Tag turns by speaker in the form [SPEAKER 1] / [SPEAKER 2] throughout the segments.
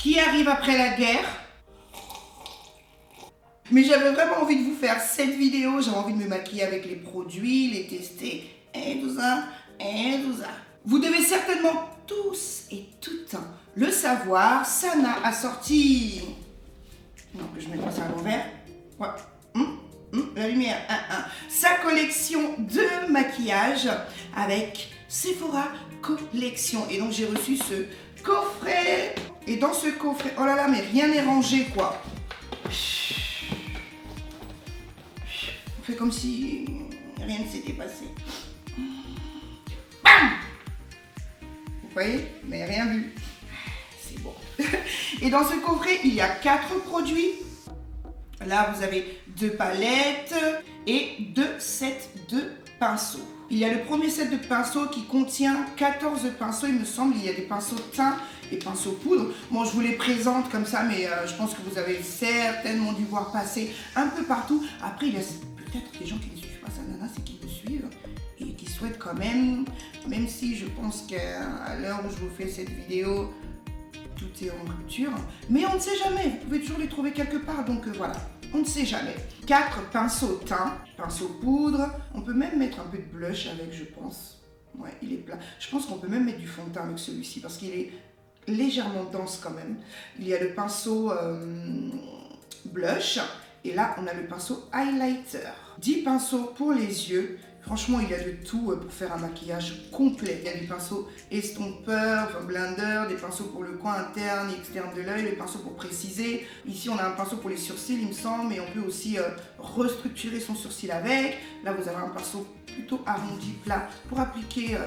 [SPEAKER 1] qui arrive après la guerre. Mais j'avais vraiment envie de vous faire cette vidéo. J'avais envie de me maquiller avec les produits, les tester et tout ça, et tout ça. Vous devez certainement tous et toutes le savoir. Sana a sorti... Non, que je mette ça à l'envers. Ouais. La lumière. Sa collection de maquillage avec Sephora Collection. Et donc j'ai reçu ce coffret. Et dans ce coffret... Oh là là, mais rien n'est rangé, quoi. On fait comme si rien ne s'était passé. Bam! Vous voyez? Mais rien vu. C'est bon. Et dans ce coffret, il y a 4 produits. Là, vous avez 2 palettes et 2 sets de pinceaux. Il y a le premier set de pinceaux qui contient 14 pinceaux, il me semble. Il y a des pinceaux teint et pinceaux poudre. Bon, je vous les présente comme ça, mais je pense que vous avez certainement dû voir passer un peu partout. Après, il y a peut-être des gens qui ne suivent pas Sanana, c'est qui me suivent et qui souhaitent quand même si je pense qu'à l'heure où je vous fais cette vidéo, tout est en rupture. Mais on ne sait jamais, vous pouvez toujours les trouver quelque part, donc voilà. On ne sait jamais. 4 pinceaux teint, pinceaux poudre. On peut même mettre un peu de blush avec, je pense. Ouais, il est plein. Je pense qu'on peut même mettre du fond de teint avec celui-ci parce qu'il est légèrement dense quand même. Il y a le pinceau blush et là, on a le pinceau highlighter. 10 pinceaux pour les yeux. Franchement, il y a de tout pour faire un maquillage complet. Il y a des pinceaux estompeurs, enfin blender, des pinceaux pour le coin interne et externe de l'œil, des pinceaux pour préciser. Ici, on a un pinceau pour les sourcils, il me semble, mais on peut aussi restructurer son sourcil avec. Là, vous avez un pinceau plutôt arrondi, plat, pour appliquer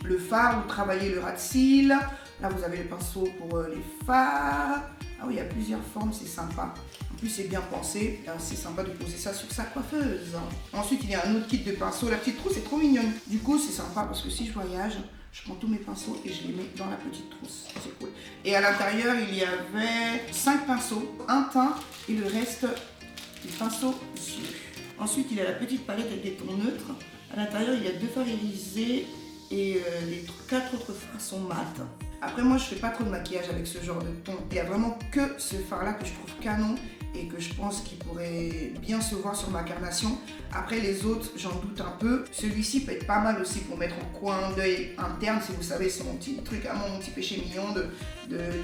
[SPEAKER 1] le fard ou travailler le ras de cils. Là, vous avez le pinceau pour les fards. Ah oui, il y a plusieurs formes, c'est sympa. En plus, c'est bien pensé. C'est sympa de poser ça sur sa coiffeuse. Ensuite, il y a un autre kit de pinceaux. La petite trousse est trop mignonne. Du coup, c'est sympa parce que si je voyage, je prends tous mes pinceaux et je les mets dans la petite trousse. C'est cool. Et à l'intérieur, il y avait 5 pinceaux, un teint et le reste des pinceaux yeux. Ensuite, il y a la petite palette avec des tons neutres. À l'intérieur, il y a 2 fards irisés et les 4 autres fards sont mat. Après, moi, je fais pas trop de maquillage avec ce genre de ton. Il y a vraiment que ce fard-là que je trouve canon et que je pense qu'il pourrait bien se voir sur ma carnation. Après, les autres, j'en doute un peu. Celui-ci peut être pas mal aussi pour mettre en coin d'œil interne. Si vous savez, c'est mon petit truc à moi, mon petit péché mignon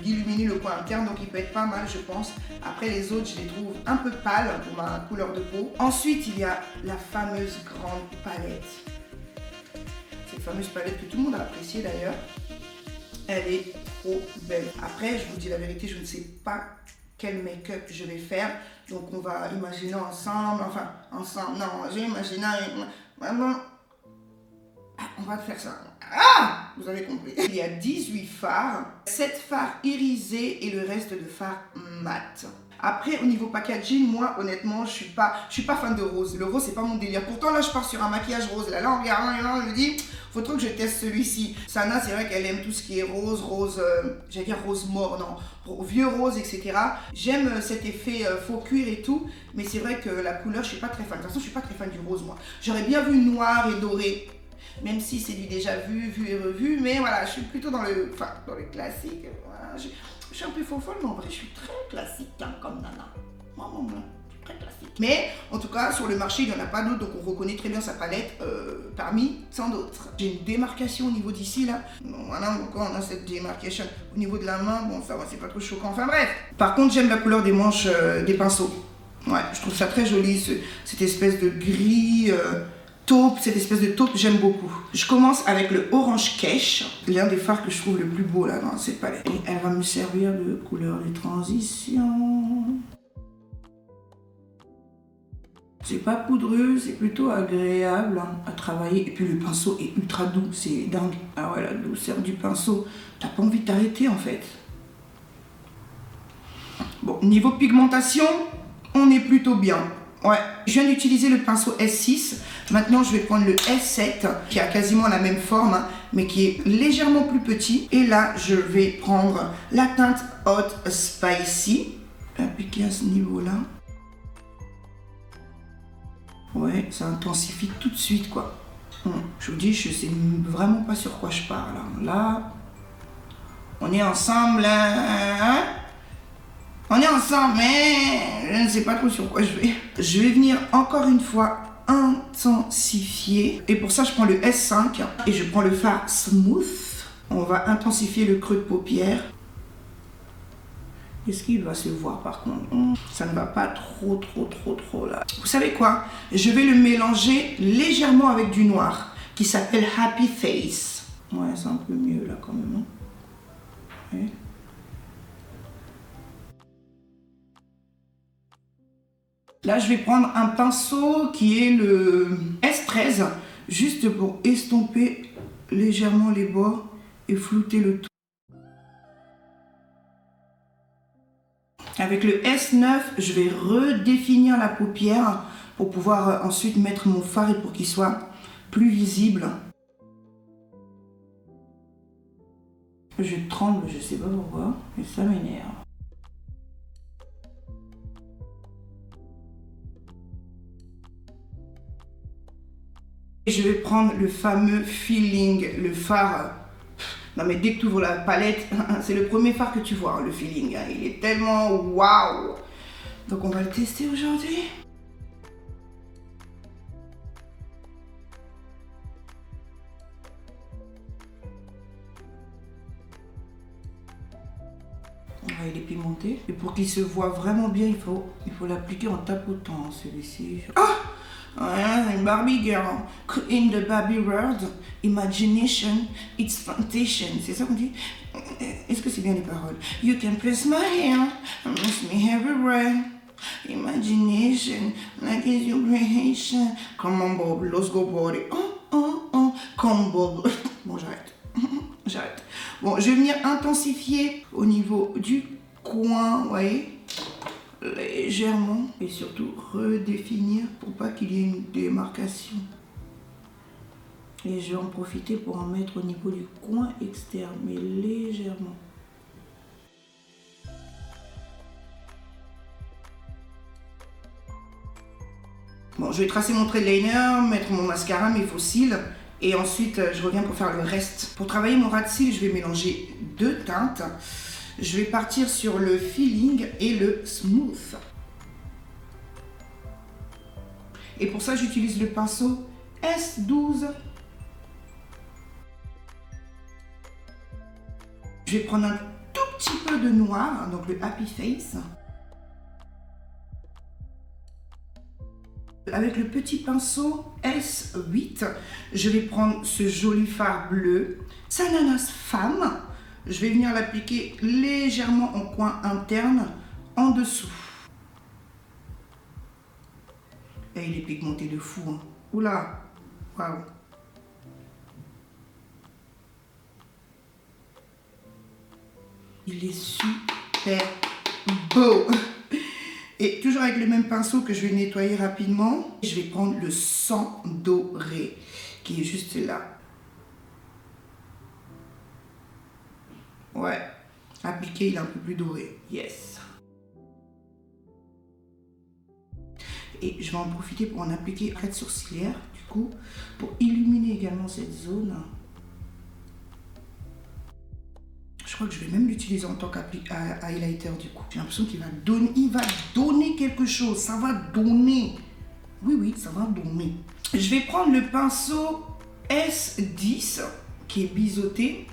[SPEAKER 1] d'illuminer le coin interne. Donc, il peut être pas mal, je pense. Après, les autres, je les trouve un peu pâles pour ma couleur de peau. Ensuite, il y a la fameuse grande palette. Cette fameuse palette que tout le monde a appréciée d'ailleurs. Elle est trop belle. Après, je vous dis la vérité, je ne sais pas quel make-up je vais faire. Donc, on va imaginer ensemble. Enfin, ensemble. Non, j'ai imaginé. Maman. On va faire ça. Ah! Vous avez compris. Il y a 18 fards. 7 fards irisés et le reste de fards mat. Après, au niveau packaging, moi, honnêtement, je suis pas fan de rose. Le rose, c'est pas mon délire. Pourtant, là, je pars sur un maquillage rose. Là, en regardant, je me dis, faut trop que je teste celui-ci. Sana, c'est vrai qu'elle aime tout ce qui est rose, j'allais dire rose mort, non, vieux rose, etc. J'aime cet effet faux cuir et tout, mais c'est vrai que la couleur, je suis pas très fan. De toute façon, je suis pas très fan du rose, moi. J'aurais bien vu noir et doré, même si c'est du déjà vu et revu, mais voilà, je suis plutôt dans le classique. Voilà, je suis un peu faux folle, mais en vrai, je suis très classique, hein, comme Nana. Moi, je suis très classique. Mais, en tout cas, sur le marché, il n'y en a pas d'autres, donc on reconnaît très bien sa palette parmi tant d'autres. J'ai une démarcation au niveau d'ici, là. Bon, voilà, donc on a cette démarcation. Au niveau de la main, bon, ça va, c'est pas trop choquant. Enfin, bref. Par contre, j'aime la couleur des manches des pinceaux. Ouais, je trouve ça très joli, cette espèce de gris... taupe, cette espèce de taupe, j'aime beaucoup. Je commence avec le Orange Cash, l'un des fards que je trouve le plus beau là dans cette palette. Et elle va me servir de couleur de transition. C'est pas poudreux, c'est plutôt agréable à travailler. Et puis le pinceau est ultra doux, c'est dingue. Ah ouais, la douceur du pinceau, t'as pas envie de t'arrêter en fait. Bon, niveau pigmentation, on est plutôt bien. Ouais, je viens d'utiliser le pinceau S6. Maintenant, je vais prendre le S7 qui a quasiment la même forme, hein, mais qui est légèrement plus petit. Et là, je vais prendre la teinte Hot Spicy. Appliquer à ce niveau-là. Ouais, ça intensifie tout de suite, quoi. Je vous dis, je sais vraiment pas sur quoi je parle. Là, On est ensemble, hein? On est ensemble, mais je ne sais pas trop sur quoi je vais. Je vais venir encore une fois intensifier. Et pour ça, je prends le S5 et je prends le fard Smooth. On va intensifier le creux de paupière. Est-ce qu'il va se voir par contre? Ça ne va pas trop là. Vous savez quoi? Je vais le mélanger légèrement avec du noir qui s'appelle Happy Face. Ouais, c'est un peu mieux là quand même. Ouais. Là, je vais prendre un pinceau qui est le S13, juste pour estomper légèrement les bords et flouter le tout. Avec le S9, je vais redéfinir la paupière pour pouvoir ensuite mettre mon fard et pour qu'il soit plus visible. Je tremble, je sais pas pourquoi, mais ça m'énerve. Je vais prendre le fameux feeling, le fard. Non mais dès que tu ouvres la palette, c'est le premier fard que tu vois, le feeling. Il est tellement waouh. Donc on va le tester aujourd'hui. Il est pimenté. Et pour qu'il se voit vraiment bien, il faut l'appliquer en tapotant celui-ci. Ah! Ouais, Barbie girl, in the Barbie world, imagination, it's fantastic. C'est ça qu'on dit? Est-ce que c'est bien les paroles? You can press my hair, press me everywhere. Imagination, like is your creation. Come on, Bob, let's go, body. Come, Bob. Bon, j'arrête. J'arrête. Bon, je vais venir intensifier au niveau du coin, vous voyez? Légèrement et surtout redéfinir pour pas qu'il y ait une démarcation. Et je vais en profiter pour en mettre au niveau du coin externe, mais légèrement. Bon, je vais tracer mon trait de liner, mettre mon mascara, mes faux cils et ensuite je reviens pour faire le reste. Pour travailler mon ras de cils, je vais mélanger deux teintes. Je vais partir sur le feeling et le smooth. Et pour ça, j'utilise le pinceau S12. Je vais prendre un tout petit peu de noir, donc le Happy Face. Avec le petit pinceau S8, je vais prendre ce joli fard bleu, Sananas Femme. Je vais venir l'appliquer légèrement en coin interne, en dessous. Et il est pigmenté de fou. Hein. Oula, waouh. Il est super beau. Et toujours avec le même pinceau que je vais nettoyer rapidement, je vais prendre le sang doré qui est juste là. Ouais, appliqué, il est un peu plus doré. Yes. Et je vais en profiter pour en appliquer près de sourcilière, du coup, pour illuminer également cette zone. Je crois que je vais même l'utiliser en tant qu'highlighter du coup. J'ai l'impression qu'il va donner quelque chose. Ça va donner. Oui, ça va donner. Je vais prendre le pinceau S10 qui est biseauté.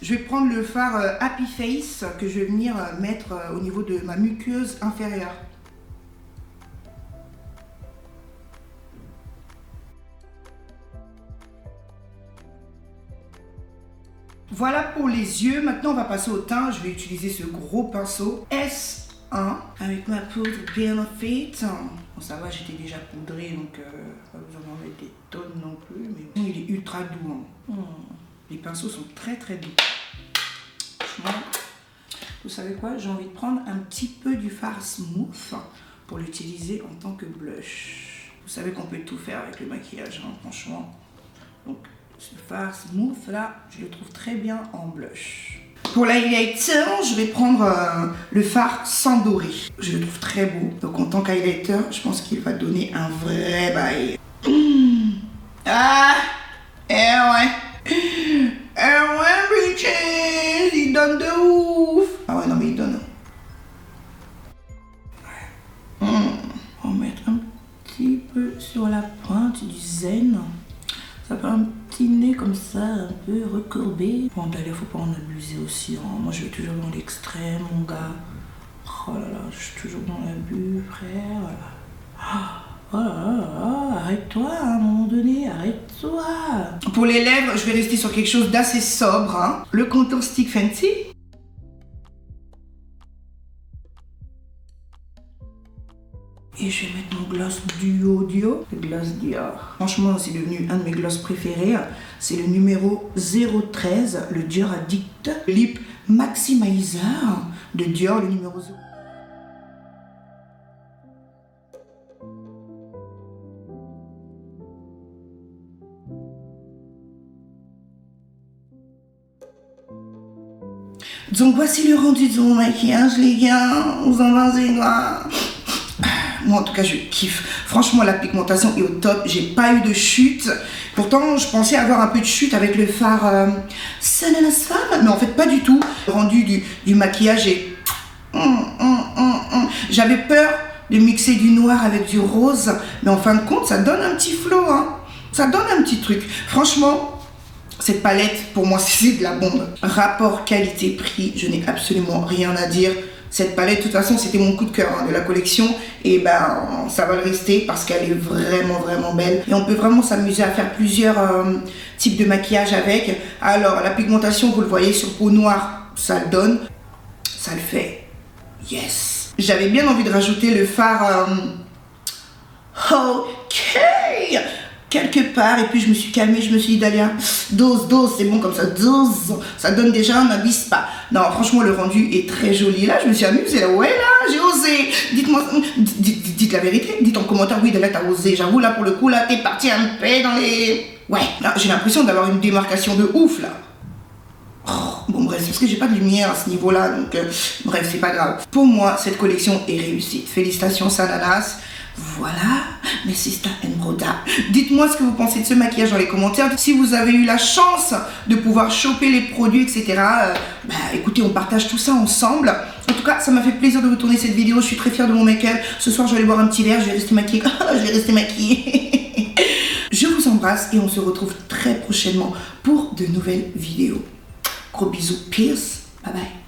[SPEAKER 1] Je vais prendre le fard Happy Face que je vais venir mettre au niveau de ma muqueuse inférieure. Voilà pour les yeux. Maintenant, on va passer au teint. Je vais utiliser ce gros pinceau S1 avec ma poudre Benefit. Bon, ça va, j'étais déjà poudrée, donc pas besoin d'en mettre des tonnes non plus. Mais bon, il est ultra doux. Hein. Les pinceaux sont très doux. Franchement, vous savez quoi? J'ai envie de prendre un petit peu du fard Smooth pour l'utiliser en tant que blush. Vous savez qu'on peut tout faire avec le maquillage, hein, franchement. Donc, ce fard Smooth là, je le trouve très bien en blush. Pour l'highlighter, je vais prendre le fard sans doré. Je le trouve très beau. Donc en tant qu'highlighter, je pense qu'il va donner un vrai bail. Ah, ouais, bitches, donne de ouf. Ah ouais, non, mais il donne. On va mettre un petit peu sur la pointe du zen. Ça fait un petit nez comme ça, un peu recourbé. Bon, d'ailleurs, faut pas en abuser aussi. Hein. Moi, je vais toujours dans l'extrême, mon gars. Oh là là, je suis toujours dans l'abus, frère. Oh là là, arrête-toi à un moment donné, arrête-toi. Pour les lèvres, je vais rester sur quelque chose d'assez sobre. Hein. Le contour stick fancy. Et je vais mettre mon gloss Duo, le gloss Dior. Franchement, c'est devenu un de mes gloss préférés. C'est le numéro 013, le Dior Addict Lip Maximizer de Dior, le numéro 0. Donc voici le rendu de mon maquillage, les gars. Vous en pensez quoi? Moi en tout cas je kiffe. Franchement la pigmentation est au top. J'ai pas eu de chute. Pourtant je pensais avoir un peu de chute avec le fard Sananas Femme. Mais en fait pas du tout. Le rendu du maquillage est... J'avais peur de mixer du noir avec du rose. Mais en fin de compte ça donne un petit flow. Hein. Ça donne un petit truc. Franchement... Cette palette, pour moi, c'est de la bombe. Rapport qualité-prix, je n'ai absolument rien à dire. Cette palette, de toute façon, c'était mon coup de cœur hein, de la collection. Et ben, ça va le rester parce qu'elle est vraiment, vraiment belle. Et on peut vraiment s'amuser à faire plusieurs types de maquillage avec. Alors, la pigmentation, vous le voyez, sur peau noire, ça le donne. Ça le fait. Yes. J'avais bien envie de rajouter le fard... Ok, quelque part, et puis je me suis calmée, je me suis dit Dalia, dose, c'est bon comme ça, dose, ça donne déjà un abysse pas. Non, franchement, le rendu est très joli. Là, je me suis amusée, là, ouais, là, j'ai osé. Dites-moi, dites la vérité, dites en commentaire, oui, Dalia, t'as osé. J'avoue, là, pour le coup, là, t'es parti un peu dans les... Ouais, là, j'ai l'impression d'avoir une démarcation de ouf, là. Oh, bon, bref, parce que j'ai pas de lumière à ce niveau-là, donc, bref, c'est pas grave. Pour moi, cette collection est réussie. Félicitations, Sananas. Voilà, mes sisters and brothers. Dites-moi ce que vous pensez de ce maquillage dans les commentaires. Si vous avez eu la chance de pouvoir choper les produits, etc. Bah écoutez, on partage tout ça ensemble. En tout cas, ça m'a fait plaisir de vous tourner cette vidéo. Je suis très fière de mon make-up. Ce soir, je vais aller boire un petit verre. Je vais rester maquillée. Je vais rester maquillée. Je vous embrasse et on se retrouve très prochainement pour de nouvelles vidéos. Gros bisous. Peace. Bye bye.